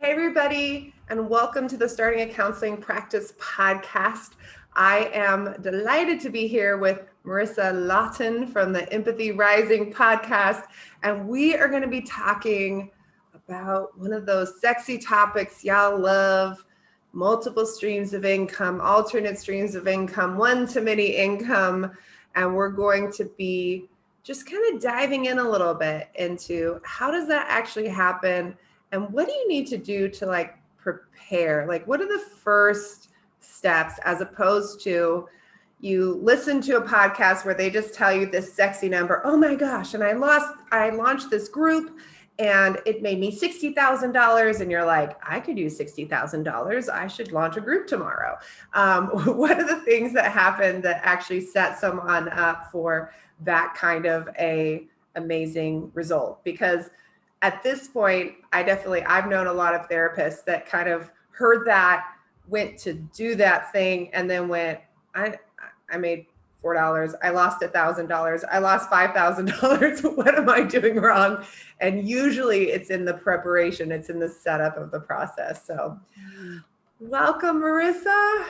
Hey, everybody, and welcome to the Starting a Counseling Practice podcast. I am delighted to be here with Marissa Lawton from the Empathy Rising podcast, and we are going to be talking about one of those sexy topics y'all love: multiple streams of income, alternate streams of income, one-to-many income, and we're going to be just kind of diving in a little bit into how does that actually happen. And what do you need to do to prepare? What are the first steps, as opposed to you listen to a podcast where they just tell you this sexy number, oh my gosh, and I launched this group and it made me $60,000. And you're like, I could use $60,000. I should launch a group tomorrow. What are the things that happen that actually set someone up for that kind of a amazing result? Because at this point, I've known a lot of therapists that kind of heard that, went to do that thing, and then went, I made $4, I lost $1,000, I lost $5,000. What am I doing wrong? And usually it's in the preparation, it's in the setup of the process. So welcome, Marissa.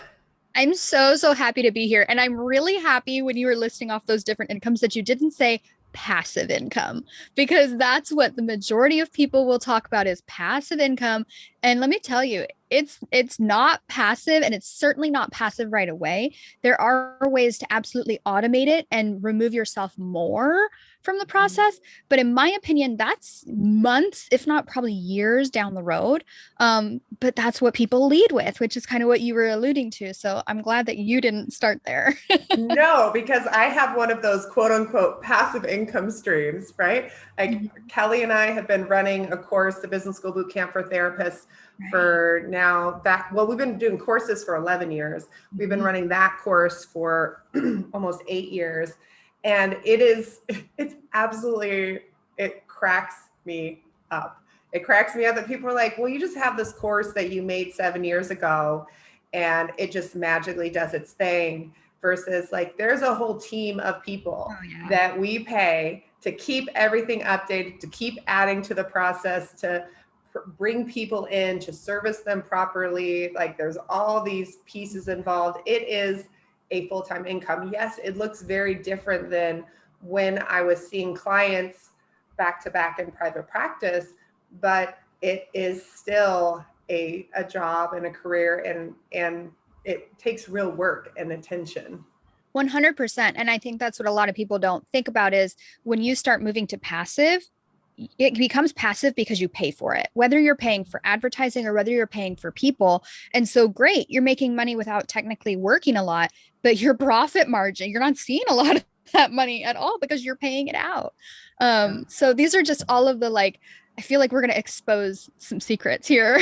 I'm so happy to be here. And I'm really happy when you were listing off those different incomes that you didn't say passive income, because that's what the majority of people will talk about is passive income. And let me tell you, it's not passive, and it's certainly not passive right away. There are ways to absolutely automate it and remove yourself more from the process. But in my opinion, that's months, if not probably years down the road. But that's what people lead with, which is kind of what you were alluding to. So I'm glad that you didn't start there. No, because I have one of those quote unquote passive income streams, right? Kelly and I have been running a course, the Business School Boot Camp for Therapists, for now we've been doing courses for 11 years. We've been running that course for almost 8 years. And it cracks me up. It cracks me up that people are like, well, you just have this course that you made 7 years ago and it just magically does its thing, versus there's a whole team of people that we pay to keep everything updated, to keep adding to the process, to bring people in, to service them properly. There's all these pieces involved. It is a full-time income. Yes, it looks very different than when I was seeing clients back to back in private practice, but it is still a job and a career, and it takes real work and attention. 100%. And I think that's what a lot of people don't think about is when you start moving to passive, it becomes passive because you pay for it, whether you're paying for advertising or whether you're paying for people. And so great, you're making money without technically working a lot, but your profit margin, you're not seeing a lot of that money at all because you're paying it out. So these are just all of the I feel like we're going to expose some secrets here.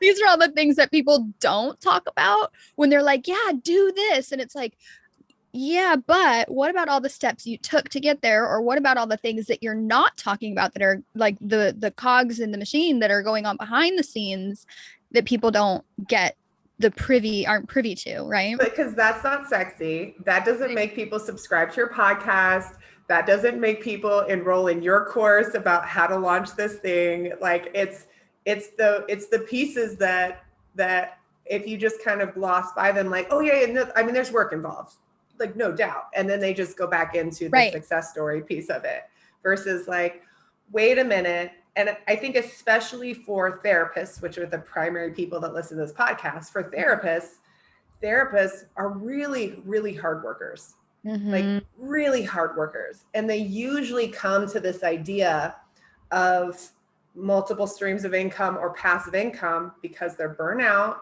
These are all the things that people don't talk about when they're like, yeah, do this. And it's like, yeah, but what about all the steps you took to get there? Or what about all the things that you're not talking about that are like the cogs in the machine that are going on behind the scenes that people don't aren't privy to, right? Because that's not sexy. That doesn't make people subscribe to your podcast. That doesn't make people enroll in your course about how to launch this thing. It's the pieces that if you just kind of gloss by them, oh yeah, no, I mean, there's work involved, no doubt. And then they just go back into the success story piece of it, versus wait a minute. And I think especially for therapists, which are the primary people that listen to this podcast, for therapists are really, really hard workers. Really hard workers. And they usually come to this idea of multiple streams of income or passive income because they're burnt out,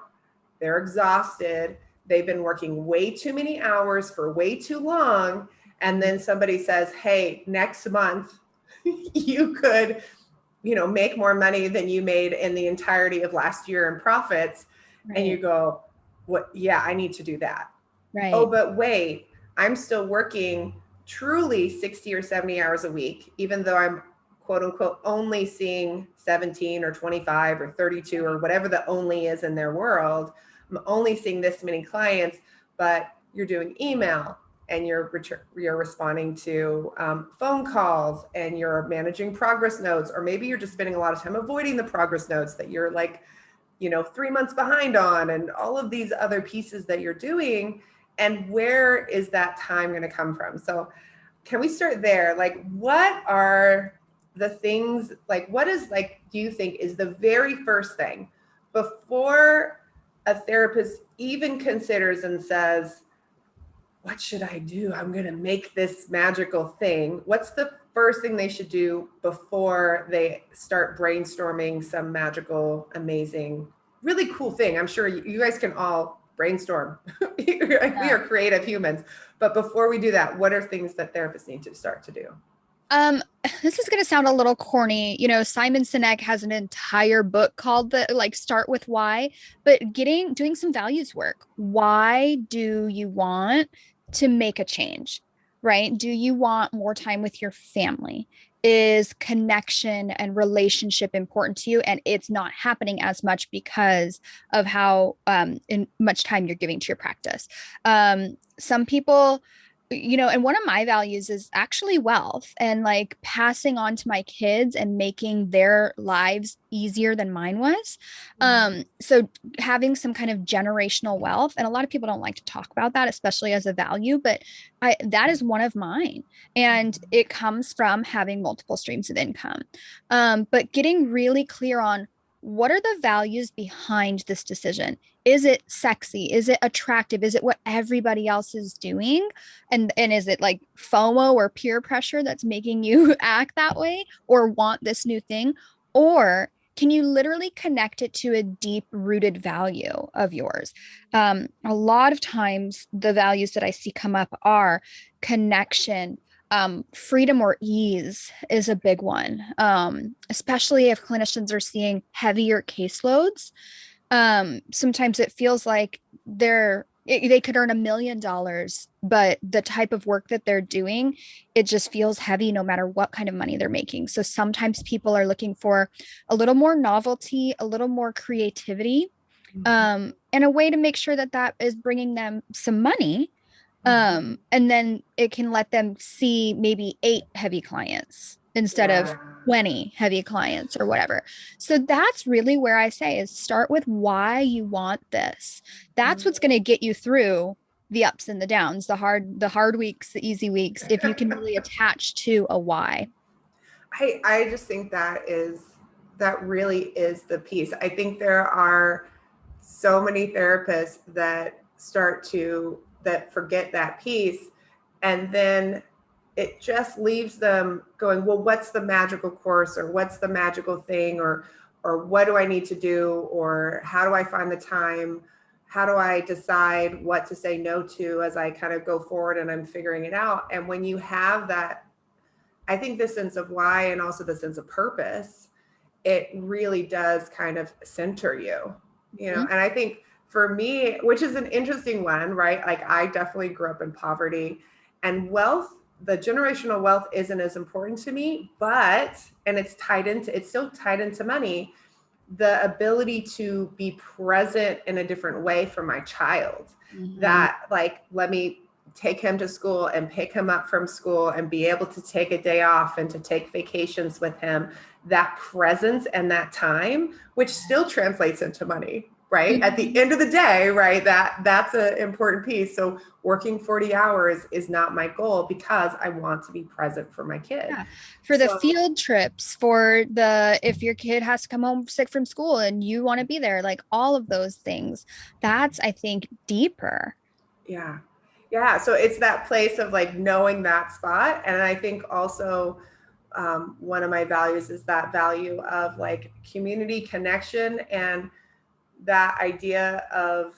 they're exhausted, they've been working way too many hours for way too long. And then somebody says, hey, next month you could, make more money than you made in the entirety of last year in profits. Right. And you go, what? Yeah, I need to do that. Right. Oh, but wait, I'm still working truly 60 or 70 hours a week, even though I'm quote unquote only seeing 17 or 25 or 32 or whatever the only is in their world. I'm only seeing this many clients, but you're doing email, and you're responding to phone calls, and you're managing progress notes, or maybe you're just spending a lot of time avoiding the progress notes that you're like, 3 months behind on, and all of these other pieces that you're doing. And where is that time going to come from? So can we start there? Like, what are the things, like, what is, like, do you think is the very first thing before a therapist even considers and says, what should I do? I'm going to make this magical thing. What's the first thing they should do before they start brainstorming some magical, amazing, really cool thing? I'm sure you guys can all brainstorm. We are creative humans. But before we do that, what are things that therapists need to start to do? This is going to sound a little corny. Simon Sinek has an entire book called Start with Why, but doing some values work. Why do you want to make a change, right? Do you want more time with your family? Is connection and relationship important to you? And it's not happening as much because of how in much time you're giving to your practice. Some people, and one of my values is actually wealth, and like passing on to my kids and making their lives easier than mine was. So having some kind of generational wealth, and a lot of people don't like to talk about that, especially as a value, but that is one of mine. And it comes from having multiple streams of income. But getting really clear on what are the values behind this decision? Is it sexy? Is it attractive? Is it what everybody else is doing? And is it like FOMO or peer pressure that's making you act that way or want this new thing? Or can you literally connect it to a deep rooted value of yours? A lot of times the values that I see come up are connection, freedom or ease is a big one, especially if clinicians are seeing heavier caseloads. Sometimes it feels like they could earn $1 million, but the type of work that they're doing, it just feels heavy no matter what kind of money they're making. So sometimes people are looking for a little more novelty, a little more creativity, and a way to make sure that that is bringing them some money. And then it can let them see maybe 8 heavy clients instead of 20 heavy clients or whatever. So that's really where I say is start with why you want this. That's what's going to get you through the ups and the downs, the hard weeks, the easy weeks, if you can really attach to a why. I just think that really is the piece. I think there are so many therapists that forget that piece, and then it just leaves them going, well, what's the magical course, or what's the magical thing, or what do I need to do, or how do I find the time? How do I decide what to say no to as I kind of go forward and I'm figuring it out? And when you have that, I think the sense of why and also the sense of purpose, it really does kind of center you, and I think for me, which is an interesting one, right? Like I definitely grew up in poverty, and the generational wealth isn't as important to me, and it's still tied into money, the ability to be present in a different way for my child, that like, let me take him to school and pick him up from school and be able to take a day off and to take vacations with him, that presence and that time, which still translates into money, right? At the end of the day, right? That's an important piece. So working 40 hours is not my goal because I want to be present for my kid. Yeah. For the field trips, if your kid has to come home sick from school and you want to be there, like all of those things, that's, I think, deeper. Yeah. Yeah. So it's that place of like knowing that spot. And I think also one of my values is that value of like community connection and that idea of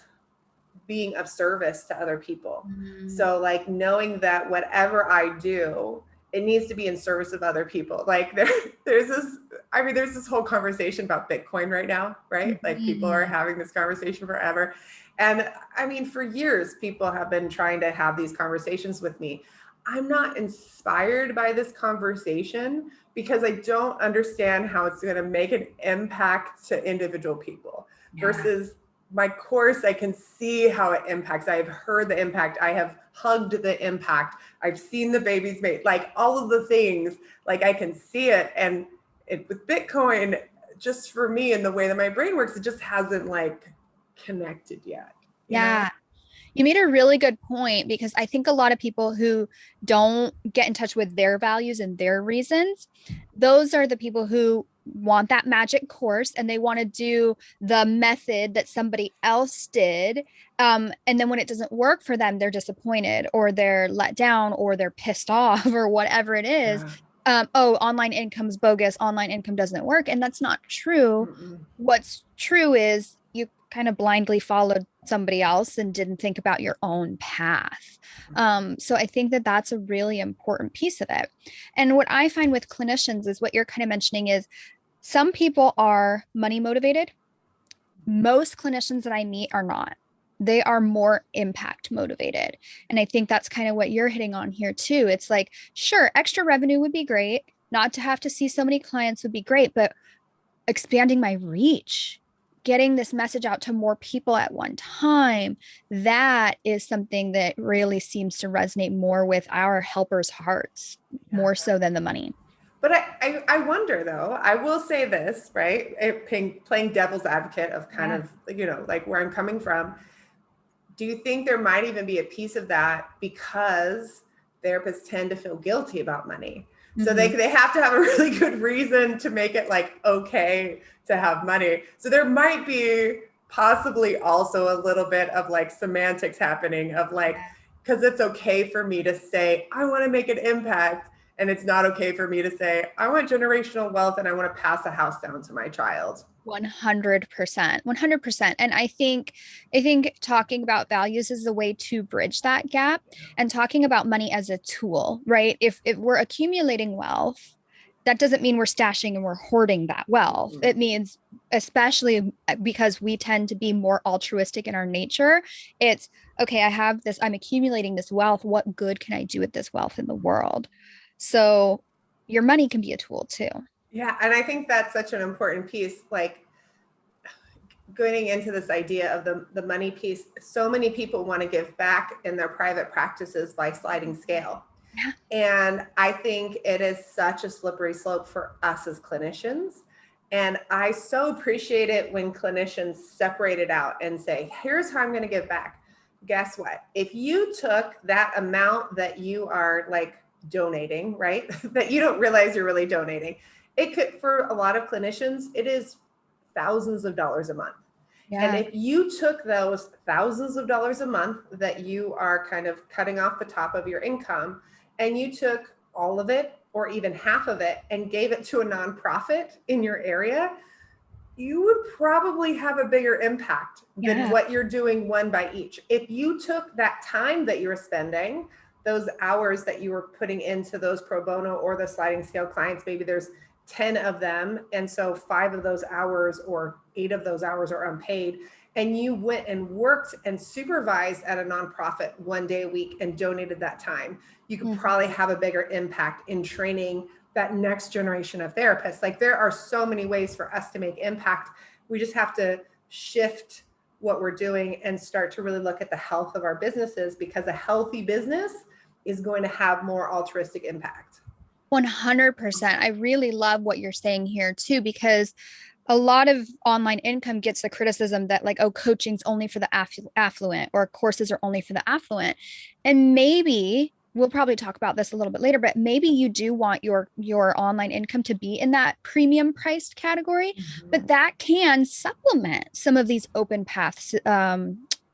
being of service to other people. So like knowing that whatever I do, it needs to be in service of other people. Like there's this whole conversation about Bitcoin right now, right? Like people are having this conversation forever. And I mean, for years, people have been trying to have these conversations with me. I'm not inspired by this conversation because I don't understand how it's going to make an impact to individual people versus my course, I can see how it impacts. I've heard the impact. I have hugged the impact. I've seen the babies made, like all of the things, like I can see it. And with Bitcoin, just for me and the way that my brain works, it just hasn't like connected yet. Yeah. You made a really good point, because I think a lot of people who don't get in touch with their values and their reasons, those are the people who want that magic course and they want to do the method that somebody else did. And then when it doesn't work for them, they're disappointed or they're let down or they're pissed off or whatever it is. Yeah. Oh, online income's bogus. Online income doesn't work. And that's not true. Mm-mm. What's true is you kind of blindly followed somebody else and didn't think about your own path. So I think that that's a really important piece of it. And what I find with clinicians is what you're kind of mentioning is some people are money motivated. Most clinicians that I meet are not. They are more impact motivated. And I think that's kind of what you're hitting on here too. It's like, sure, extra revenue would be great. Not to have to see so many clients would be great, but expanding my reach, getting this message out to more people at one time, that is something that really seems to resonate more with our helpers' hearts, more so than the money. But I wonder though, I will say this, right? Playing devil's advocate of kind of, like where I'm coming from. Do you think there might even be a piece of that because therapists tend to feel guilty about money? So they have to have a really good reason to make it like okay to have money. So there might be possibly also a little bit of like semantics happening of like, because it's okay for me to say, I want to make an impact. And it's not okay for me to say, I want generational wealth and I want to pass a house down to my child. 100%, 100%. And I think talking about values is a way to bridge that gap, and talking about money as a tool, right? If we're accumulating wealth, that doesn't mean we're stashing and we're hoarding that wealth. It means, especially because we tend to be more altruistic in our nature, it's okay, I have this, I'm accumulating this wealth. What good can I do with this wealth in the world? So your money can be a tool too. Yeah. And I think that's such an important piece, like going into this idea of the money piece. So many people want to give back in their private practices by sliding scale. Yeah. And I think it is such a slippery slope for us as clinicians. And I so appreciate it when clinicians separate it out and say, here's how I'm going to give back. Guess what? If you took that amount that you are like donating, right? that you don't realize you're really donating. It could, for a lot of clinicians, it is thousands of dollars a month. Yeah. And if you took those thousands of dollars a month that you are kind of cutting off the top of your income, and you took all of it or even half of it and gave it to a nonprofit in your area, you would probably have a bigger impact than what you're doing one by each. If you took that time that you were spending, those hours that you were putting into those pro bono or the sliding scale clients, maybe there's 10 of them. And so 5 of those hours or 8 of those hours are unpaid. And you went and worked and supervised at a nonprofit 1 day a week and donated that time. You could probably have a bigger impact in training that next generation of therapists. Like there are so many ways for us to make impact. We just have to shift what we're doing and start to really look at the health of our businesses, because a healthy business is going to have more altruistic impact. 100%. I really love what you're saying here too, because a lot of online income gets the criticism that like, oh, coaching's only for the affluent, or courses are only for the affluent. And maybe we'll probably talk about this a little bit later, but maybe you do want your online income to be in that premium priced category, but that can supplement some of these open paths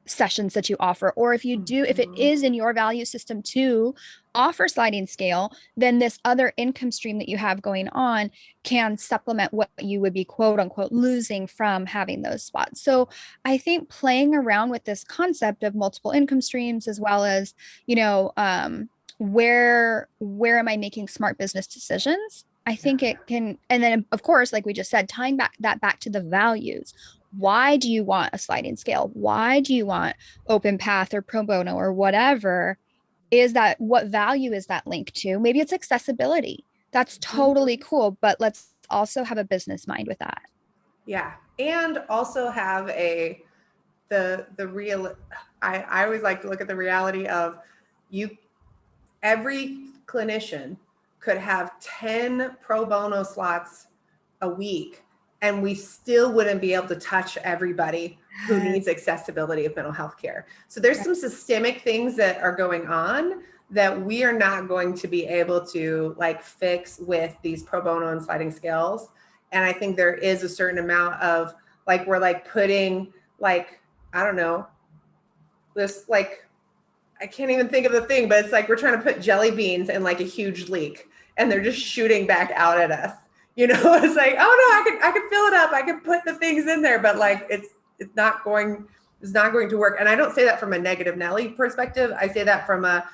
sessions that you offer. Or if you do, if it is in your value system to offer sliding scale, then this other income stream that you have going on can supplement what you would be quote unquote losing from having those spots. So I think playing around with this concept of multiple income streams, as well as, where am I making smart business decisions? I think it can, and then of course, like we just said, tying back to the values. Why do you want a sliding scale? Why do you want open path or pro bono or whatever? What value is that linked to? Maybe it's accessibility. That's totally cool, but let's also have a business mind with that. Yeah. And also have a the real, I always like to look at the reality of every clinician could have 10 pro bono slots a week, and we still wouldn't be able to touch everybody who needs accessibility of mental health care. So there's some systemic things that are going on that we are not going to be able to like fix with these pro bono and sliding scales. And I think there is a certain amount of like, we're like putting like, I don't know, this like, I can't even think of the thing, but it's like we're trying to put jelly beans in like a huge leak and they're just shooting back out at us. You know, it's like, oh no, I can fill it up. I can put the things in there, but like it's not going to work. And I don't say that from a negative Nelly perspective. I say that from a,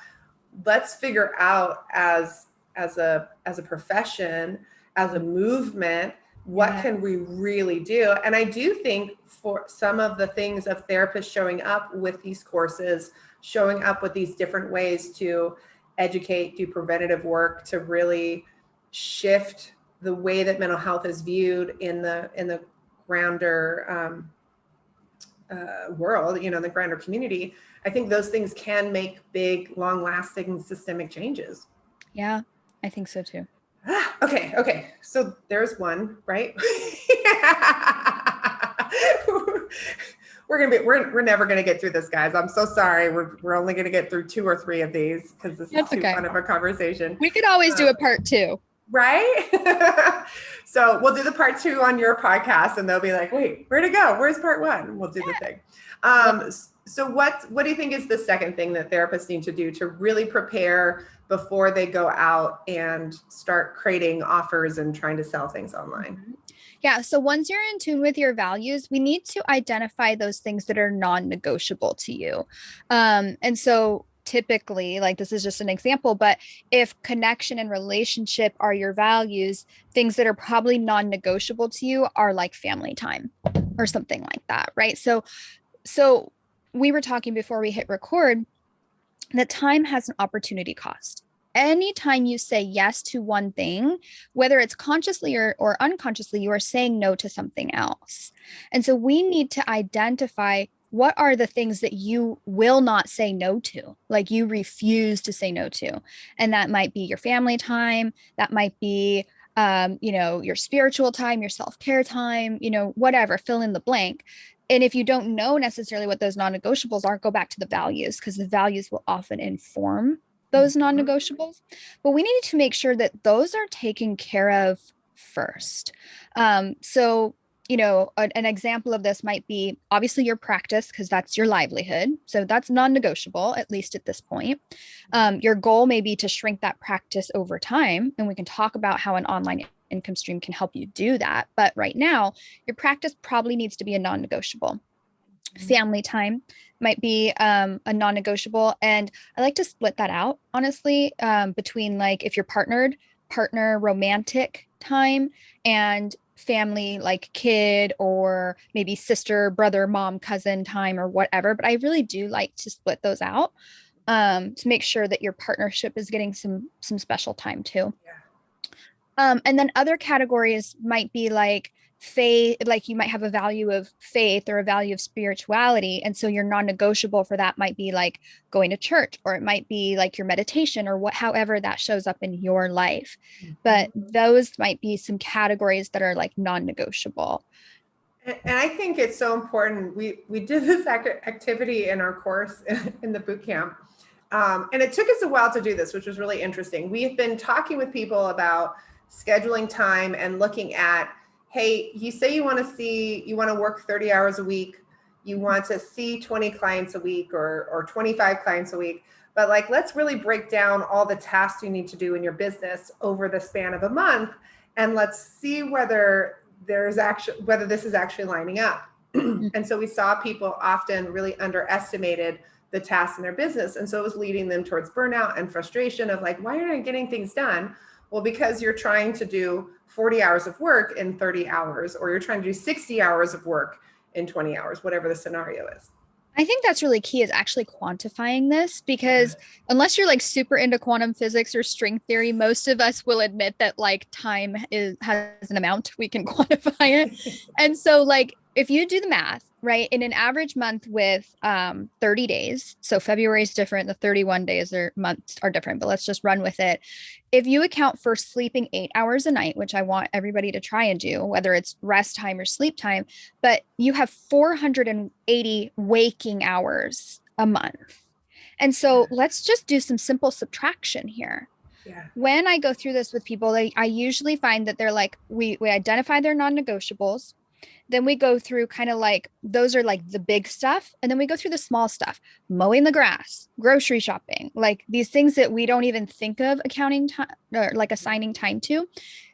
let's figure out as a profession, as a movement, what can we really do? And I do think for some of the things of therapists showing up with these courses, showing up with these different ways to educate, do preventative work, to really shift the way that mental health is viewed in the grander world, you know, the grander community. I think those things can make big, long-lasting systemic changes. Yeah, I think so too. Okay. So there's one, right? We're never gonna get through this, guys. I'm so sorry. We're only gonna get through 2 or 3 of these because this is too fun of a conversation. We could always do a part 2. Right? So we'll do the part 2 on your podcast and they'll be like, wait, where'd it go? Where's part 1? We'll do the thing. So what do you think is the second thing that therapists need to do to really prepare before they go out and start creating offers and trying to sell things online? Yeah. So once you're in tune with your values, we need to identify those things that are non-negotiable to you. And so typically, like this is just an example, but if connection and relationship are your values, things that are probably non-negotiable to you are like family time or something like that, right? So we were talking before we hit record that time has an opportunity cost. Anytime you say yes to one thing, whether it's consciously or unconsciously, you are saying no to something else. And so we need to identify what are the things that you will not say no to, like you refuse to say no to. And that might be your family time. That might be, your spiritual time, your self-care time, whatever, fill in the blank. And if you don't know necessarily what those non-negotiables are, go back to the values, because the values will often inform those non-negotiables. But we need to make sure that those are taken care of first. So, an example of this might be obviously your practice, because that's your livelihood. So that's non-negotiable, at least at this point. Your goal may be to shrink that practice over time. And we can talk about how an online income stream can help you do that. But right now, your practice probably needs to be a non-negotiable. Family time might be a non-negotiable. And I like to split that out, honestly, between like if you're partner romantic time and family, like kid or maybe sister, brother, mom, cousin time or whatever. But I really do like to split those out to make sure that your partnership is getting some special time too. And then other categories might be like faith, like you might have a value of faith or a value of spirituality. And so your non-negotiable for that might be like going to church, or it might be like your meditation or however that shows up in your life. But those might be some categories that are like non-negotiable. And I think it's so important. We did this activity in our course in the boot camp. And it took us a while to do this, which was really interesting. We've been talking with people about scheduling time and looking at, hey, you say you want to work 30 hours a week, you want to see 20 clients a week or 25 clients a week, but like, let's really break down all the tasks you need to do in your business over the span of a month. And let's see whether this is actually lining up. And so we saw people often really underestimated the tasks in their business. And so it was leading them towards burnout and frustration of like, why aren't I getting things done? Well, because you're trying to do 40 hours of work in 30 hours, or you're trying to do 60 hours of work in 20 hours, whatever the scenario is. I think that's really key, is actually quantifying this, because unless you're like super into quantum physics or string theory, most of us will admit that like time has an amount, we can quantify it. And so like if you do the math, right, in an average month with 30 days, so February is different, the 31 days or months are different, but let's just run with it. If you account for sleeping 8 hours a night, which I want everybody to try and do, whether it's rest time or sleep time, but you have 480 waking hours a month. And so let's just do some simple subtraction here. Yeah. When I go through this with people, I usually find that they're like, we identify their non-negotiables. Then we go through kind of like, those are like the big stuff. And then we go through the small stuff, mowing the grass, grocery shopping, like these things that we don't even think of accounting time or like assigning time to.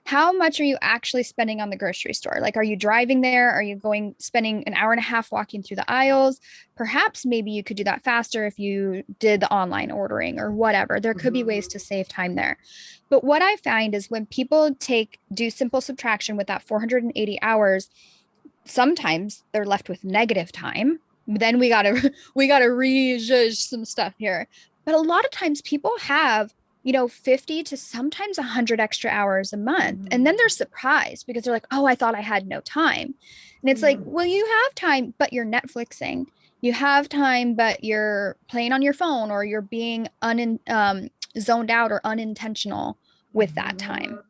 How much are you actually spending on the grocery store? Like, are you driving there? Are you spending an hour and a half walking through the aisles? Perhaps maybe you could do that faster if you did the online ordering or whatever. There could be ways to save time there. But what I find is when people do simple subtraction with that 480 hours, sometimes they're left with negative time. Then we gotta rejudge some stuff here. But a lot of times people have 50 to sometimes 100 extra hours a month, and then they're surprised because they're like, oh, I thought I had no time. And it's like, well, you have time, but you're Netflixing. You have time, but you're playing on your phone, or you're being zoned out or unintentional with that time.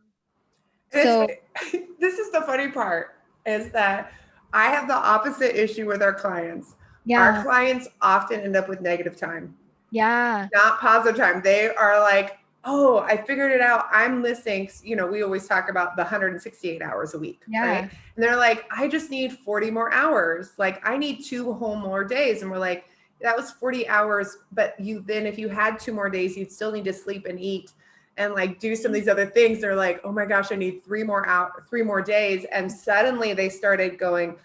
So This is the funny part, is that I have the opposite issue with our clients. yeah. Our clients often end up with negative time. Yeah. Not positive time. They are like, oh, I figured it out. I'm listening. We always talk about the 168 hours a week, right? And they're like, I just need 40 more hours. Like, I need 2 whole more days. And we're like, that was 40 hours. But if you had 2 more days, you'd still need to sleep and eat and like do some of these other things. They're like, oh my gosh, I need 3 more days. And suddenly they started going,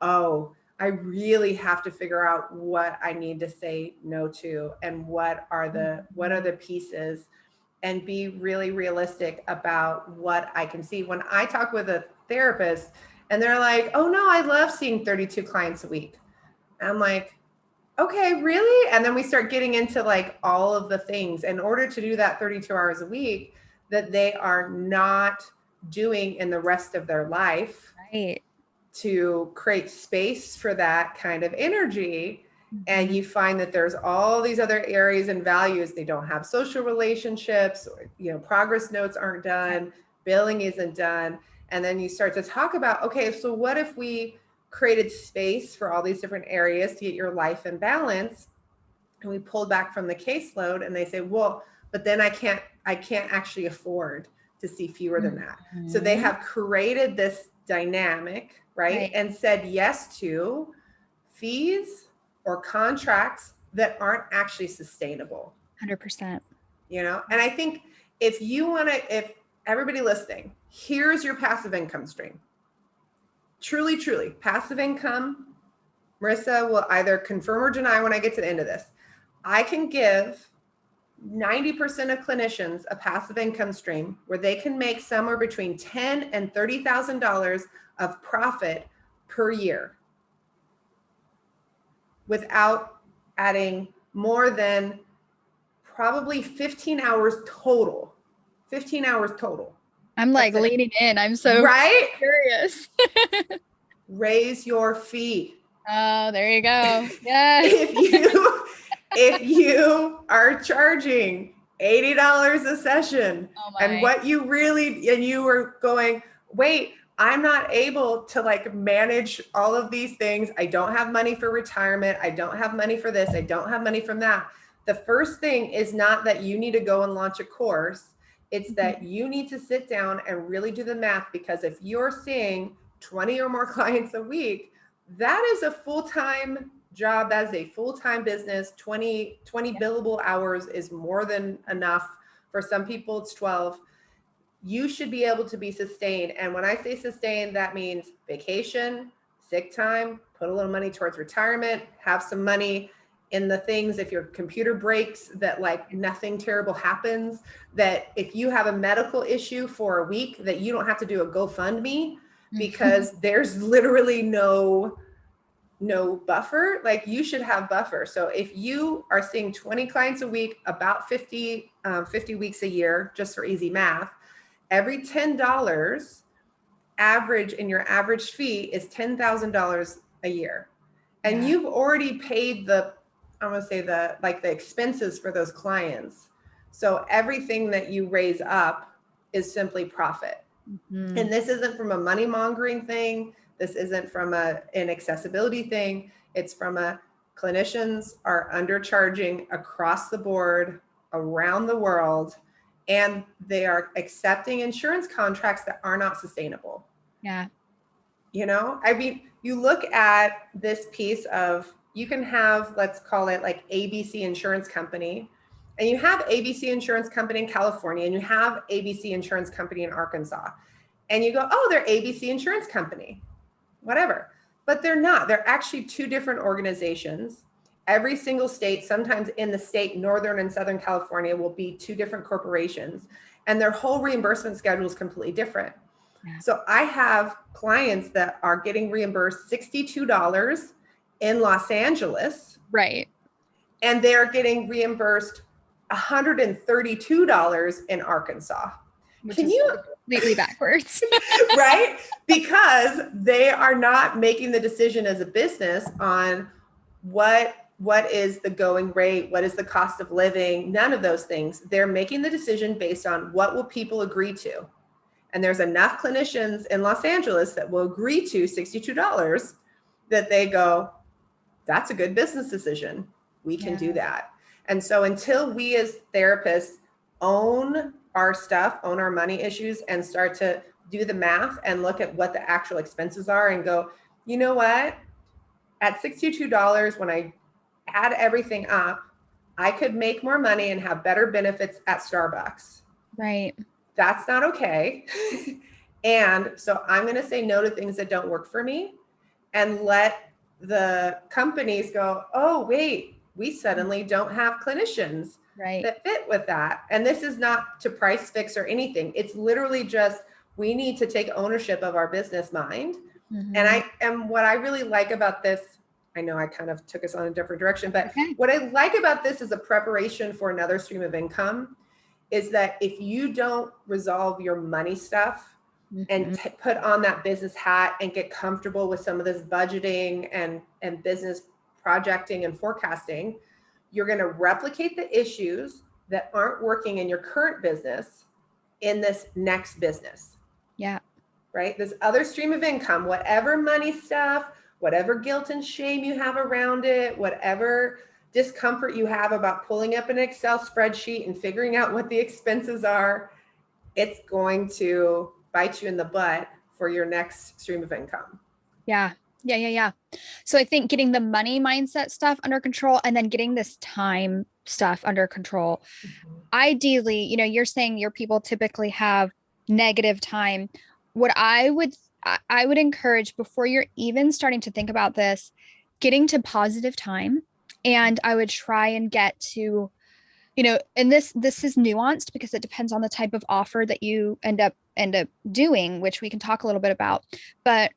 oh, I really have to figure out what I need to say no to, and what are the pieces, and be really realistic about what I can see. When I talk with a therapist and they're like, oh no, I love seeing 32 clients a week. I'm like, okay, really? And then we start getting into like all of the things in order to do that 32 hours a week that they are not doing in the rest of their life. Right. To create space for that kind of energy. And you find that there's all these other areas and values. They don't have social relationships, progress notes aren't done, billing isn't done. And then you start to talk about, okay, so what if we created space for all these different areas to get your life in balance? And we pulled back from the caseload, and they say, well, but then I can't actually afford to see fewer than that. So they have created this dynamic, right? And said yes to fees or contracts that aren't actually sustainable. 100%. And I think if everybody listening, here's your passive income stream. Truly, truly, passive income, Marissa will either confirm or deny when I get to the end of this. I can give 90% of clinicians a passive income stream where they can make somewhere between $10,000 and $30,000 of profit per year without adding more than probably 15 hours total. 15 hours total. I'm like leaning in. I'm so curious. Raise your fee. Oh, there you go. Yeah. If you are charging $80 a session, and you were going, wait, I'm not able to like manage all of these things. I don't have money for retirement. I don't have money for this. I don't have money from that. The first thing is not that you need to go and launch a course. It's that you need to sit down and really do the math, because if you're seeing 20 or more clients a week, that is a full-time job. That is a full-time business. 20 billable hours is more than enough. For some people, it's 12. You should be able to be sustained. And when I say sustained, that means vacation, sick time, put a little money towards retirement, have some money in the things, if your computer breaks, that like nothing terrible happens, that if you have a medical issue for a week, that you don't have to do a GoFundMe, because there's literally no buffer. Like, you should have buffer. So if you are seeing 20 clients a week, about 50 weeks a year, just for easy math, every $10 average in your average fee is $10,000 a year. And Yeah. you've already paid I'm going to say the expenses for those clients. So everything that you raise up is simply profit. Mm-hmm. And this isn't from a money mongering thing. This isn't from an accessibility thing. It's from clinicians are undercharging across the board around the world, and they are accepting insurance contracts that are not sustainable. Yeah. I mean, you look at this piece of, you can have, let's call it like ABC Insurance Company, and you have ABC Insurance Company in California, and you have ABC Insurance Company in Arkansas. And you go, oh, they're ABC Insurance Company, whatever. But they're not. They're actually two different organizations. Every single state, sometimes in the state, Northern and Southern California, will be two different corporations. And their whole reimbursement schedule is completely different. Yeah. So I have clients that are getting reimbursed $62 in Los Angeles. Right. And they're getting reimbursed $132 in Arkansas. Can you completely backwards? Right? Because they are not making the decision as a business on what is the going rate, what is the cost of living, none of those things. They're making the decision based on what will people agree to. And there's enough clinicians in Los Angeles that will agree to $62 that they go, that's a good business decision. We can do that. And so until we as therapists own our stuff, own our money issues, and start to do the math and look at what the actual expenses are and go, you know what? At $62, when I add everything up, I could make more money and have better benefits at Starbucks. Right. That's not okay. And so I'm going to say no to things that don't work for me and let the companies go, oh, wait, we suddenly don't have clinicians that fit with that. And this is not to price fix or anything. It's literally just, we need to take ownership of our business mind. Mm-hmm. And what I really like about this, I know I kind of took us on a different direction, but what I like about this is a preparation for another stream of income is that if you don't resolve your money stuff and put on that business hat and get comfortable with some of this budgeting and business projecting and forecasting, you're going to replicate the issues that aren't working in your current business in this next business. Yeah. Right? This other stream of income, whatever money stuff, whatever guilt and shame you have around it, whatever discomfort you have about pulling up an Excel spreadsheet and figuring out what the expenses are, it's going to bite you in the butt for your next stream of income. Yeah. So I think getting the money mindset stuff under control and then getting this time stuff under control. Mm-hmm. Ideally, you're saying your people typically have negative time. What I would encourage before you're even starting to think about this, getting to positive time. And I would try and get to, and this is nuanced because it depends on the type of offer that you end up doing, which we can talk a little bit about, but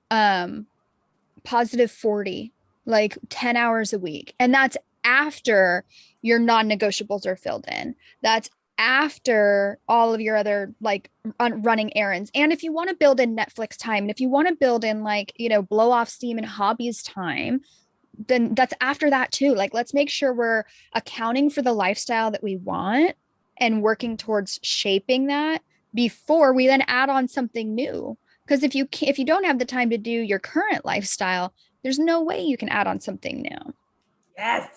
positive 40, like 10 hours a week. And that's after your non-negotiables are filled in. That's after all of your other running errands. And if you want to build in Netflix time, and if you want to build in blow off steam and hobbies time, then that's after that too. Let's make sure we're accounting for the lifestyle that we want and working towards shaping that before we then add on something new. Because if you don't have the time to do your current lifestyle, there's no way you can add on something new. Yes.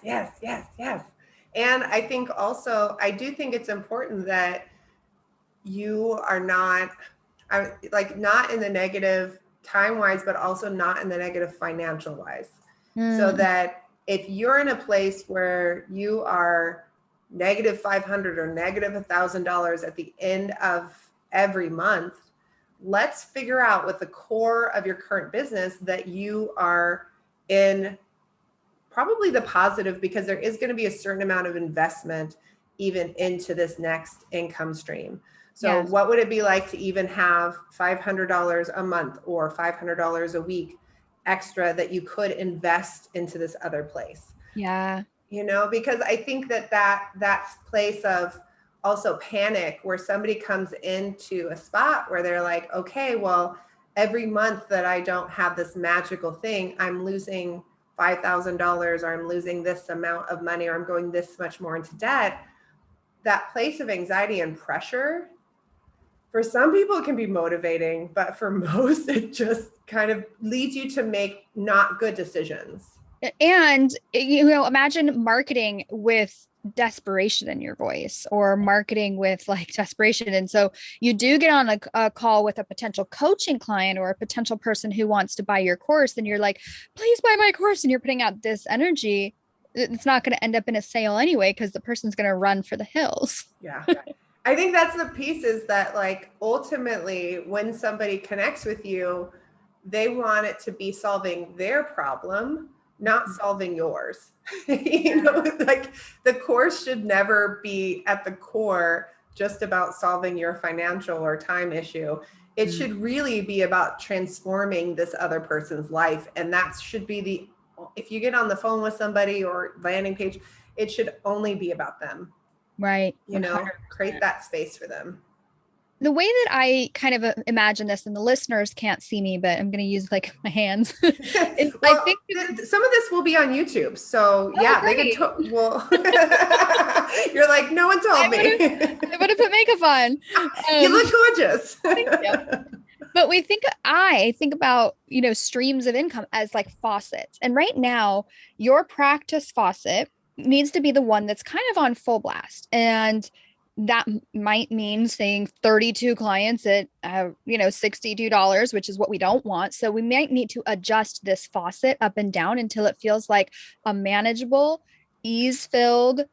And I think also, I do think it's important that you are not in the negative time-wise, but also not in the negative financial-wise. So that if you're in a place where you are negative $500 or negative $1,000 at the end of every month, let's figure out with the core of your current business that you are in probably the positive, because there is going to be a certain amount of investment even into this next income stream. So what would it be like to even have $500 a month or $500 a week extra that you could invest into this other place? Yeah. Because I think that's place of also panic where somebody comes into a spot where they're like, okay, well, every month that I don't have this magical thing, I'm losing $5,000 or I'm losing this amount of money or I'm going this much more into debt. That place of anxiety and pressure, for some people it can be motivating, but for most it just kind of leads you to make not good decisions. And, imagine marketing with desperation in your voice, or marketing with like desperation. And so you do get on a call with a potential coaching client or a potential person who wants to buy your course. And you're like, please buy my course. And you're putting out this energy. It's not going to end up in a sale anyway, because the person's going to run for the hills. Yeah. I think that's the piece, is that like ultimately when somebody connects with you, they want it to be solving their problem, not solving yours. Like the course should never be at the core just about solving your financial or time issue. It should really be about transforming this other person's life. And that should be if you get on the phone with somebody or landing page, it should only be about them. Right. Create that space for them. The way that I kind of imagine this, and the listeners can't see me, but I'm going to use like my hands. Well, I think some of this will be on YouTube. So yeah, great. they can, you're like, no one told me. I would have put makeup on. You look gorgeous. Thank you. But I think about, streams of income as like faucets. And right now, your practice faucet needs to be the one that's kind of on full blast. And that might mean saying 32 clients at, $62, which is what we don't want. So we might need to adjust this faucet up and down until it feels like a manageable, ease-filled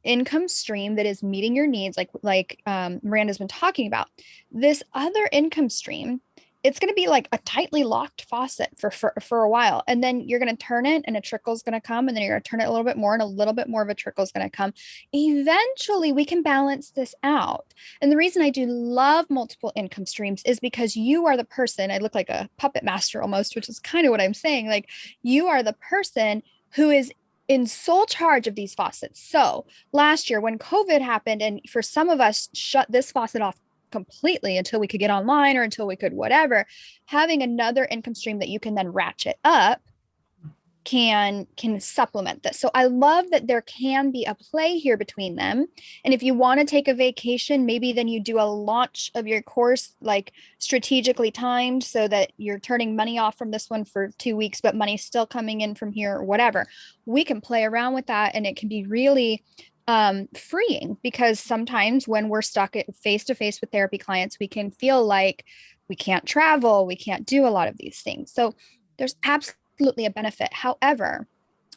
income stream that is meeting your needs, like Miranda's been talking about. This other income stream, it's going to be like a tightly locked faucet for a while. And then you're going to turn it and a trickle is going to come. And then you're going to turn it a little bit more and a little bit more of a trickle is going to come. Eventually we can balance this out. And the reason I do love multiple income streams is because you are the person, I look like a puppet master almost, which is kind of what I'm saying. Like, you are the person who is in sole charge of these faucets. So last year when COVID happened, and for some of us shut this faucet off completely until we could get online or until we could whatever, having another income stream that you can then ratchet up can supplement this. So I love that there can be a play here between them. And if you want to take a vacation, maybe then you do a launch of your course like strategically timed so that you're turning money off from this one for 2 weeks, but money's still coming in from here or whatever. We can play around with that, and it can be really freeing, because sometimes when we're stuck face to face with therapy clients, we can feel like we can't travel, we can't do a lot of these things. So there's absolutely a benefit. However,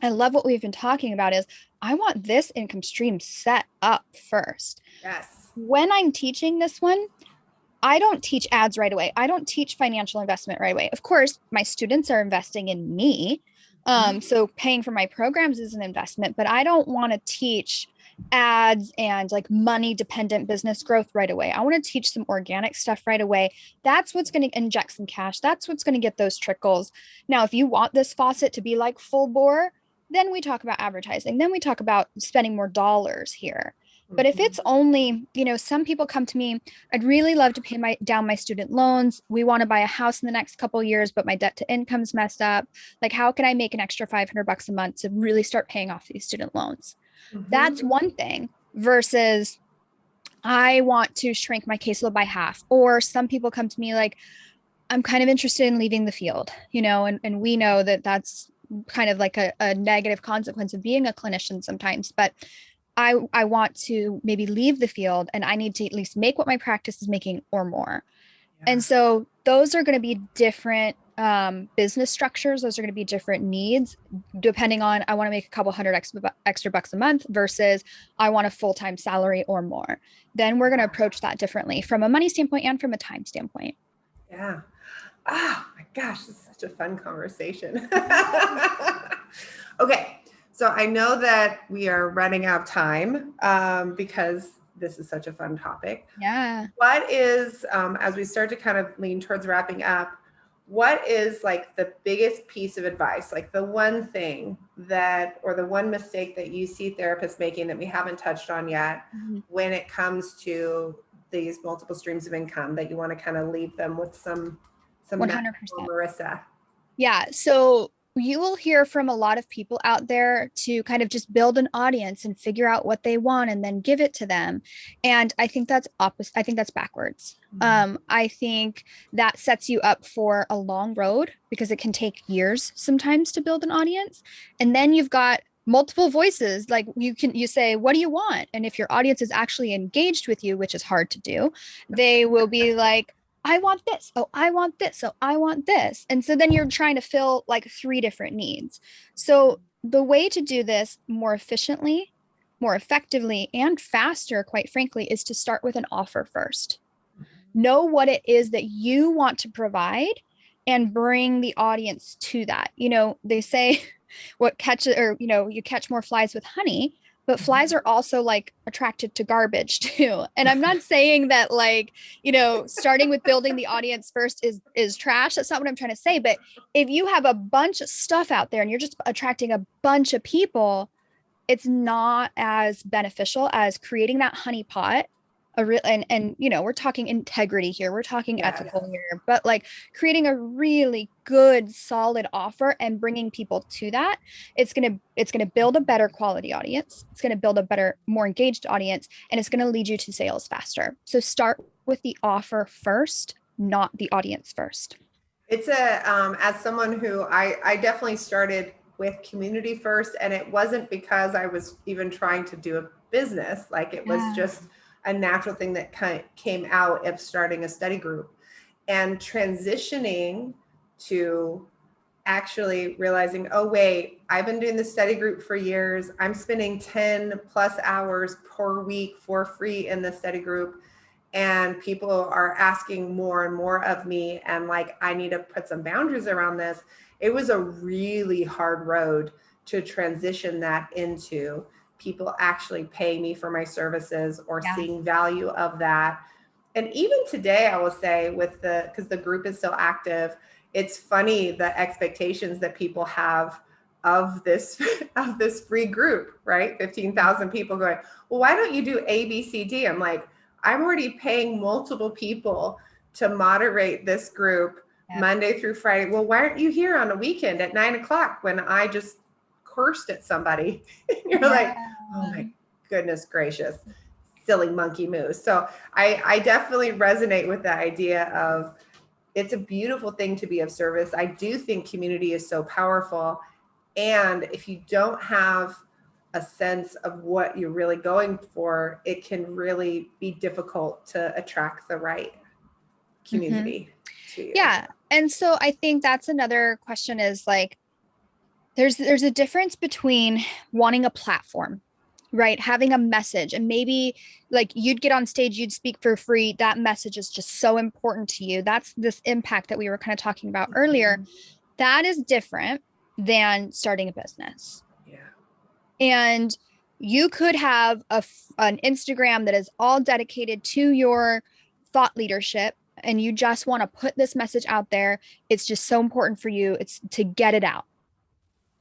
I love what we've been talking about is I want this income stream set up first. Yes. When I'm teaching this one, I don't teach ads right away. I don't teach financial investment right away. Of course, my students are investing in me. So paying for my programs is an investment, but I don't want to teach ads and like money dependent business growth right away. I want to teach some organic stuff right away. That's what's going to inject some cash. That's what's going to get those trickles. Now, if you want this faucet to be like full bore, then we talk about advertising. Then we talk about spending more dollars here. But if it's only, some people come to me, I'd really love to pay down my student loans. We want to buy a house in the next couple of years, but my debt to income's messed up. Like, how can I make an extra $500 a month to really start paying off these student loans? That's one thing, versus I want to shrink my caseload by half. Or some people come to me like, I'm kind of interested in leaving the field, and we know that that's kind of like a negative consequence of being a clinician sometimes, but I want to maybe leave the field and I need to at least make what my practice is making or more. Yeah. And so those are going to be different business structures. Those are going to be different needs depending on, I want to make a couple hundred extra bucks a month versus I want a full-time salary or more. Then we're going to approach that differently from a money standpoint and from a time standpoint. Yeah. Oh my gosh, this is such a fun conversation. Okay. So I know that we are running out of time because this is such a fun topic. Yeah. What is, as we start to kind of lean towards wrapping up, what is like the biggest piece of advice, like the one thing or the one mistake that you see therapists making that we haven't touched on yet when it comes to these multiple streams of income that you want to kind of leave them with some 100%. Marissa? Yeah. So you will hear from a lot of people out there to kind of just build an audience and figure out what they want and then give it to them. And I think that's opposite. I think that's backwards. I think that sets you up for a long road because it can take years sometimes to build an audience. And then you've got multiple voices. Like you say, what do you want? And if your audience is actually engaged with you, which is hard to do, they will be like, I want this. Oh, I want this. Oh, I want this. And so then you're trying to fill like 3 different needs. So the way to do this more efficiently, more effectively, and faster, quite frankly, is to start with an offer first. Know what it is that you want to provide and bring the audience to that. You know, they say what catches, or, you know, you catch more flies with honey. But flies are also like attracted to garbage too. And I'm not saying that like, you know, starting with building the audience first is trash. That's not what I'm trying to say. But if you have a bunch of stuff out there and you're just attracting a bunch of people, it's not as beneficial as creating that honey pot. And you know, we're talking integrity here, we're talking ethical here, but like creating a really good solid offer and bringing people to that, it's going to build a better quality audience, it's going to build a better, more engaged audience, and it's going to lead you to sales faster. So start with the offer first, not the audience first. It's as someone who I definitely started with community first, and it wasn't because I was even trying to do a business. Like it was just a natural thing that kind of came out of starting a study group and transitioning to actually realizing, oh wait, I've been doing the study group for years. I'm spending 10 plus hours per week for free in the study group, and people are asking more and more of me, and like I need to put some boundaries around this. It was a really hard road to transition that into people actually paying me for my services or seeing value of that. And even today, I will say, because the group is still active, it's funny the expectations that people have of this free group, right? 15,000 people going, well, why don't you do A, B, C, D? I'm like, I'm already paying multiple people to moderate this group Monday through Friday. Well, why aren't you here on a weekend at 9:00 when I just cursed at somebody? You're like, oh my goodness gracious, silly monkey moose. So I definitely resonate with the idea of it's a beautiful thing to be of service. I do think community is so powerful. And if you don't have a sense of what you're really going for, it can really be difficult to attract the right community to you. Yeah. And so I think that's another question is like, there's a difference between wanting a platform, right? Having a message, and maybe like you'd get on stage, you'd speak for free. That message is just so important to you. That's this impact that we were kind of talking about earlier. That is different than starting a business. Yeah. And you could have an Instagram that is all dedicated to your thought leadership, and you just want to put this message out there. It's just so important for you. It's to get it out.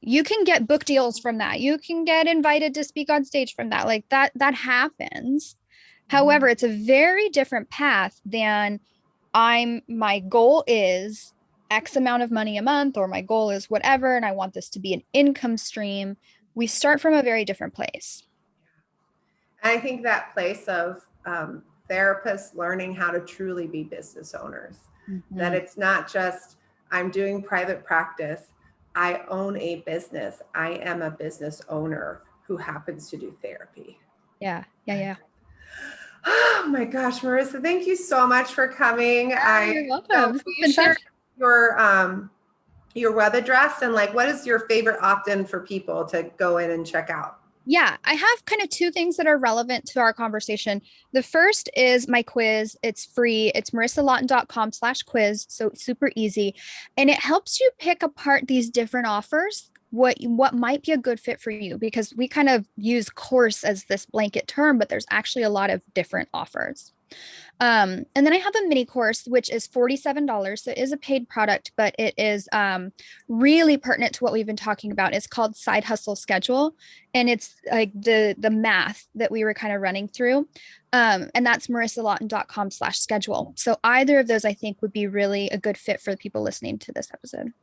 You can get book deals from that. You can get invited to speak on stage from that. Like that happens. However, it's a very different path than my goal is X amount of money a month, or my goal is whatever, and I want this to be an income stream. We start from a very different place. I think that place of therapists learning how to truly be business owners, that it's not just I'm doing private practice. I own a business. I am a business owner who happens to do therapy. Yeah. Oh my gosh, Marissa, thank you so much for coming. You're welcome. Will you share your web address and like what is your favorite opt-in for people to go in and check out? Yeah, I have kind of 2 things that are relevant to our conversation. The first is my quiz. It's free. It's marissalawton.com/quiz. So it's super easy. And it helps you pick apart these different offers, what might be a good fit for you, because we kind of use course as this blanket term, but there's actually a lot of different offers. And then I have a mini course, which is $47. So it is a paid product, but it is really pertinent to what we've been talking about. It's called Side Hustle Schedule. And it's like the math that we were kind of running through. And that's marissalawton.com/schedule. So either of those I think would be really a good fit for the people listening to this episode.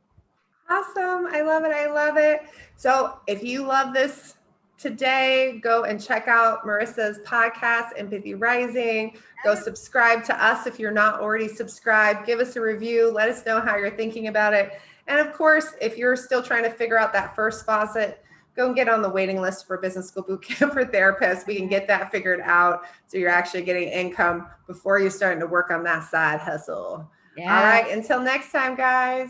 Awesome. I love it. I love it. So if you love this today, go and check out Marissa's podcast, Empathy Rising. Go subscribe to us if you're not already subscribed. Give us a review. Let us know how you're thinking about it. And of course, if you're still trying to figure out that first faucet, go and get on the waiting list for Business School Bootcamp for Therapists. We can get that figured out so you're actually getting income before you're starting to work on that side hustle. Yeah. All right. Until next time, guys.